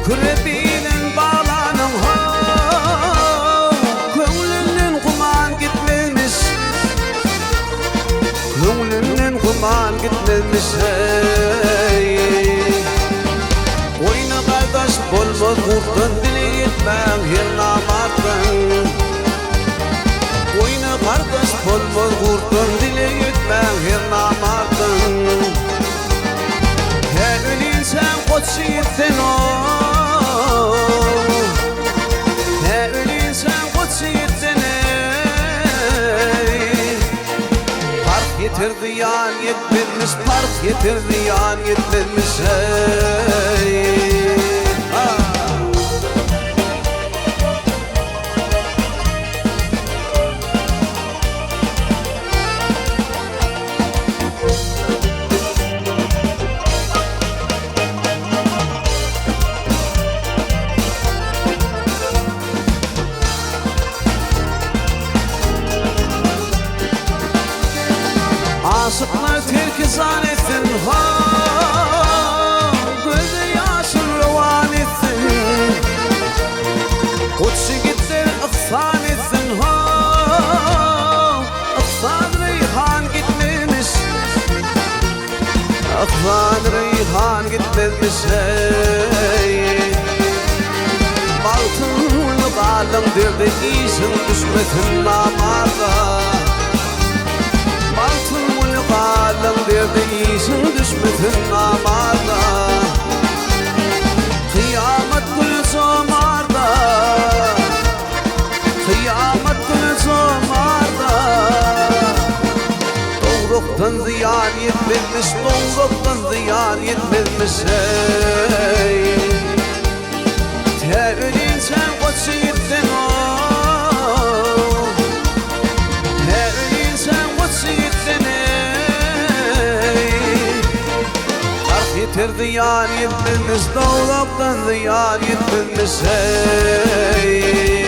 Kürebiyle bağlanın ha, köngülünün kuman gitmemiş, köngülünün kuman gitmemiş hey. Oyna kardeş bolmaz kurtun dili gitmem her namartın. Oyna kardeş bolmaz kurtun dili gitmem her namartın. Her ölünsen koçu gittin o, her ölünsen koçu gittin ey. Park getirdi yan yetmemiş, park getirdi yan yetmemiş ey. Aşıklar terk zannettin ha, gözü yaşın revan ettin. Kutsu gitti ıhsan ettin ha, ıhsan reyhan gitmemiş, ıhsan reyhan gitmemiş hey. Baltınlı balım derdi iyisin düşmesin namarda. Balım derdi iyisin düşmesin namarda. Kıyamet günü zomarda, kıyamet günü zomarda. Doğruktan ziyan yetmemiş, doğruktan ziyan yetmemiş hey. Tevelin sen koçu gittin o, tevelin sen koçu gittin ey. Yitirdi yan yetmemiş, doğruktan ziyan yetmemiş hey.